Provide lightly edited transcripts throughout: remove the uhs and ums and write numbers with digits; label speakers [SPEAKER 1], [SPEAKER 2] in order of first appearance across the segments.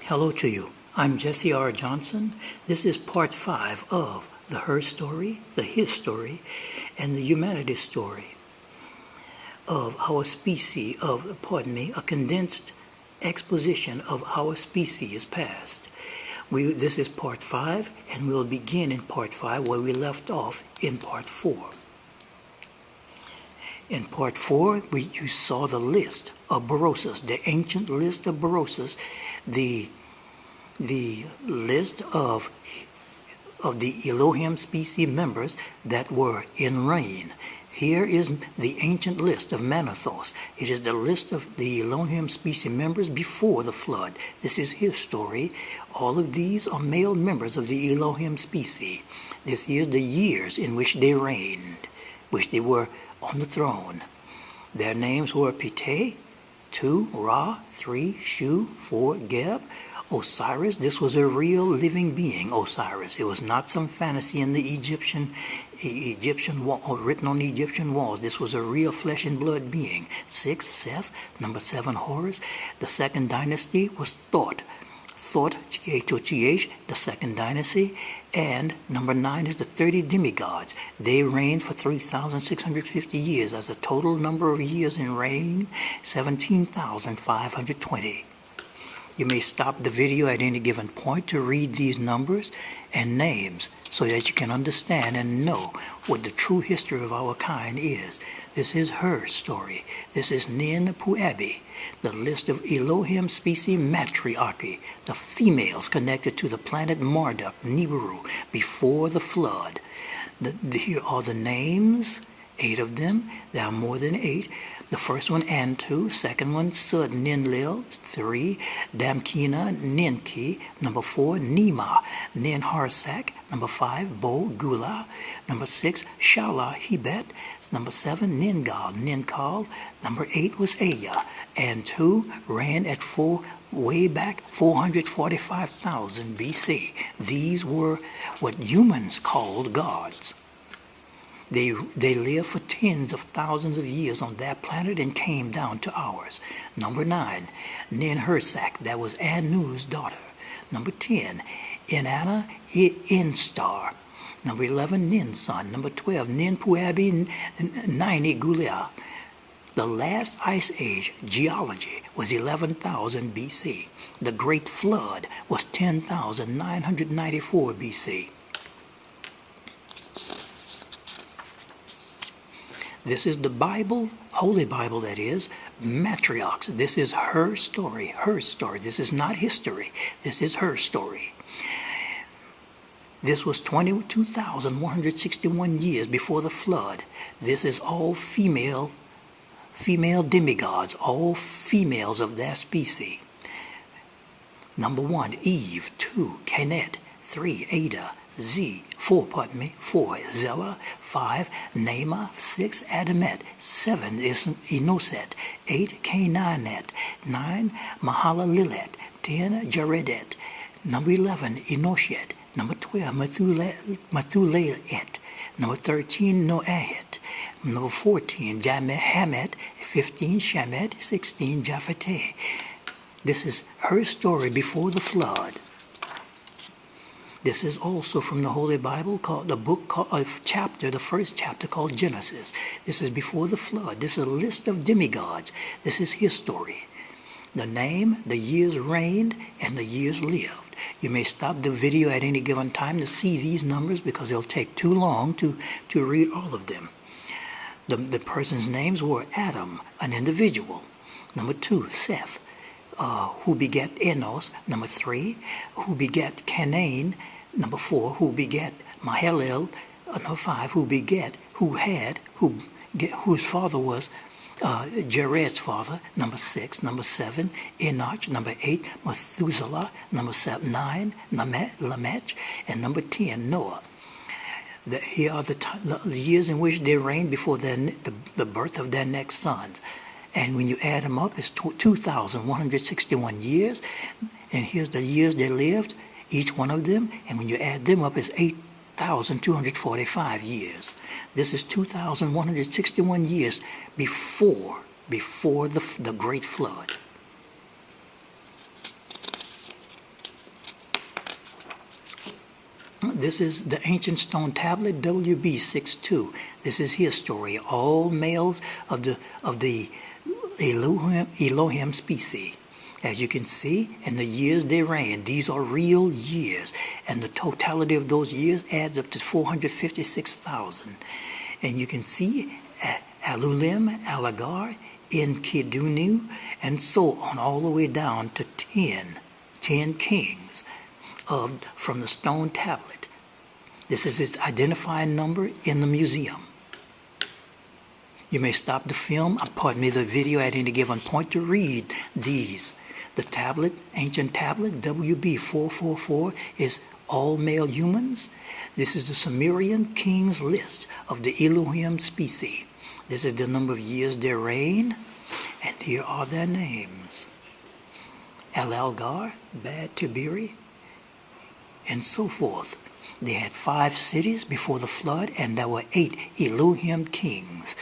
[SPEAKER 1] Hello to you. I'm Jessie R. Johnson. This is part 5 of the Herstory, the History, and the Humanitystory of our species, a condensed exposition of our species past. This is part 5, and we'll begin in part 5 where we left off in part 4. In part 4, you saw the list of Barossas, the ancient list of Barossas, the list of the ELOHIM species members that were in reign. Here is the ancient list of Manathos. It is the list of the ELOHIM species members before the flood. This is his story. All of these are male members of the ELOHIM species. This is the years in which they reigned, which they were on the throne. Their names were Ptah, 2, Ra, 3, Shu, 4, Geb, Osiris. This was a real living being, Osiris. It was not some fantasy in the Egyptian wall, or written on the Egyptian walls. This was a real flesh and blood being. 6, Seth. Number 7, Horus. The second dynasty was Thoth, T-H-O-T-H, the second dynasty. And number 9 is the 30 demi-gods. They reigned for 3,650 years. As a total number of years in reign, 17,520. You may stop the video at any given point to read these numbers and names so that you can understand and know what the true history of our kind is. This is her story. This is Nin Puabi, the list of ELOHIM species matriarchy, the females connected to the planet MARDUK-NIBIRU before the flood. Here are the names, 8 of them. There are more than 8. The first one, Antu. Second one, Sud Ninlil. 3, Damkina Ninki. Number 4, Nima Ninharsak. Number 5, Bo Gula. Number 6, Shala Hebet. Number 7, Ningal Ninkal. Number 8 was Aya. Antu ran at way back 445,000 BC. These were what humans called gods. They lived for tens of thousands of years on that planet and came down to ours. Number 9, Ninhersak, that was Anu's daughter. Number 10, Inanna Instar. Number 11, Ninsun. Number 12, Ninpuabi Nini Gulia. The last ice age, geology, was 11,000 BC. The Great Flood was 10,994 BC. This is the Bible, Holy Bible that is, matriarchs. This is her story, her story. This is not history. This is her story. This was 22,161 years before the flood. This is all female demigods, all females of their species. Number 1, Eve. 2, Kenet. 3, Ada. 4, Zella. 5, Nama. 6, Adamet. 7 is Enoset. 8, Cananet. 9, Mahalalilet. 10, Jaredet. Number 11, Enoshet. Number 12, Methulelet. Number 13, Noahet. Number 14, Hamet. 15, Shamet. 16, Japheteh. This is her story before the flood. This is also from the Holy Bible, the first chapter called Genesis. This is before the flood. This is a list of demigods. This is his story. The name, the years reigned, and the years lived. You may stop the video at any given time to see these numbers because it'll take too long to read all of them. The person's names were Adam, an individual. Number 2, Seth, who begat Enos. Number 3, who begat Canaan. Number 4, who begat Mahalalel. Number 5, whose father was Jared's father. Number 6, number 7, Enoch. Number 8, Methuselah. Number 9, Lamech. And number 10, Noah. Here are the years in which they reigned before the birth of their next sons. And when you add them up, it's 2,161 years. And here's the years they lived, each one of them. And when you add them up, it's 8,245 years. This is 2,161 years before the Great Flood. This is the ancient stone tablet WB62. This is Herstory, all males of the ELOHIM species. As you can see, in the years they reign, these are real years, and the totality of those years adds up to 456,000. And you can see Alulim, Alagar, Enkidunu, and so on, all the way down to 10 kings from the stone tablet. This is its identifying number in the museum. You may stop the film, the video at any given point to read these. The tablet, ancient tablet, WB444, is all male humans. This is the Sumerian king's list of the ELOHIM species. This is the number of years they reign, and here are their names. Al-Algar, Bad Tiberi, and so forth. They had 5 cities before the flood, and there were 8 ELOHIM kings.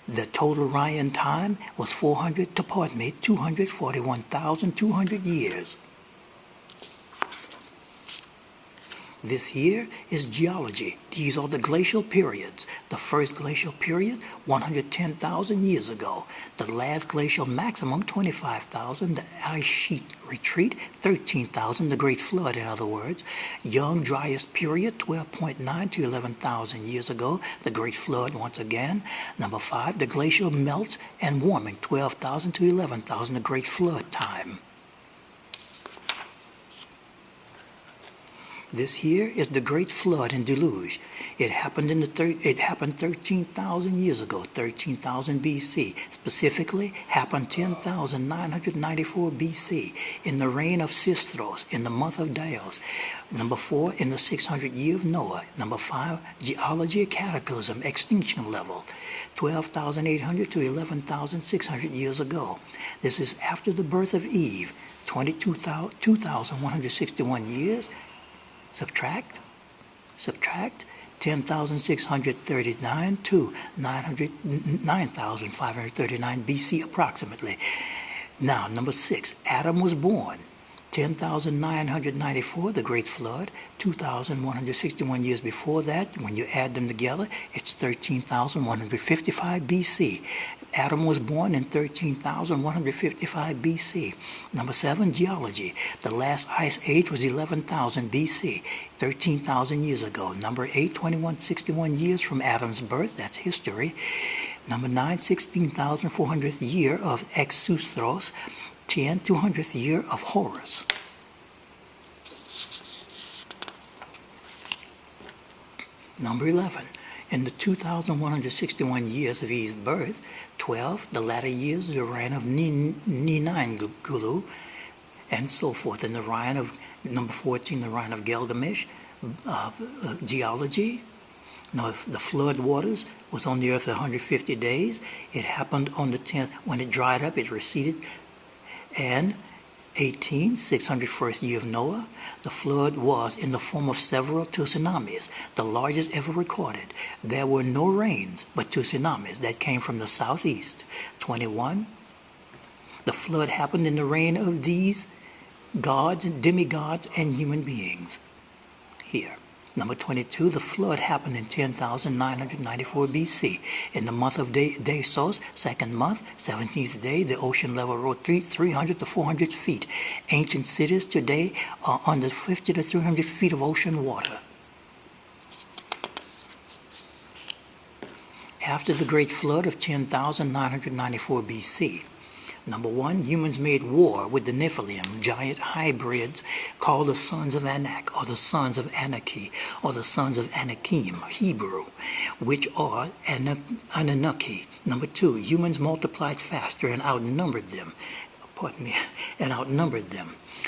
[SPEAKER 1] The total reign time was 241,200 years. This here is geology. These are the glacial periods. The first glacial period, 110,000 years ago. The last glacial maximum, 25,000. The ice sheet retreat, 13,000. The Great Flood, in other words. Young driest period, 12.9 to 11,000 years ago. The Great Flood, once again. Number 5, the glacial melts and warming, 12,000 to 11,000. The Great Flood time. This here is the Great Flood and Deluge. It happened 13,000 years ago, 13,000 BC. Specifically, happened 10,994 BC in the reign of Sistros in the month of Dios. Number 4, in the 600 year of Noah. Number 5, geology, cataclysm, extinction level, 12,800 to 11,600 years ago. This is after the birth of Eve, 2,161 years. Subtract 10,639 to 9,539 BC approximately. Now, number 6, Adam was born. 10,994, the Great Flood. 2,161 years before that, when you add them together, it's 13,155 BC. Adam was born in 13,155 BC. Number 7, geology. The last ice age was 11,000 BC, 13,000 years ago. Number 8, 2161 years from Adam's birth. That's history. Number 9, 16,400th year of Exusthros. 10, 200th year of Horus. Number 11, in the 2,161 years of Eve's birth. 12, the latter years of the reign of Ninangulu, and so forth. In the reign of, number 14, the reign of Gilgamesh, geology. Now, the flood waters was on the earth 150 days. It happened on the 10th. When it dried up, it receded. And 18, 601st year of Noah, the flood was in the form of several tsunamis, the largest ever recorded. There were no rains, but tsunamis that came from the southeast. 21, the flood happened in the reign of these gods, demi-gods, and human beings. Here. Number 22, the flood happened in 10,994 BC. In the month of Desos, second month, 17th day, the ocean level rose 300 to 400 feet. Ancient cities today are under 50 to 300 feet of ocean water. After the Great Flood of 10,994 BC, number 1, humans made war with the Nephilim, giant hybrids called the sons of Anak, or the sons of Anaki, or the sons of Anakim, Hebrew, which are Anunnaki. Number 2, humans multiplied faster and outnumbered them.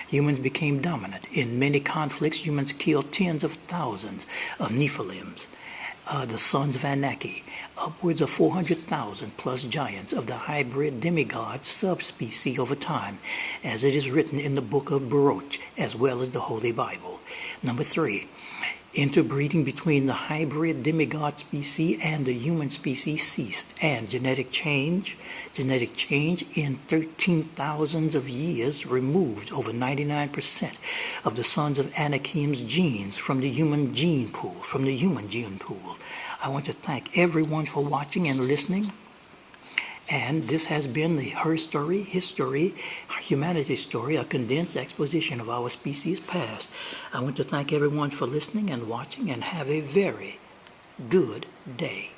[SPEAKER 1] Humans became dominant. In many conflicts, humans killed tens of thousands of Nephilims. The sons of Anaki, upwards of 400,000 plus giants of the hybrid demigod subspecies over time, as it is written in the book of Baruch, as well as the Holy Bible. Number 3, Interbreeding between the hybrid demigod species and the human species ceased, and genetic change in 13,000s of years removed over 99% of the sons of Anakim's genes from the human gene pool, I want to thank everyone for watching and listening. And this has been the Herstory, History, Humanity Story, a condensed exposition of our species past. I want to thank everyone for listening and watching, and have a very good day.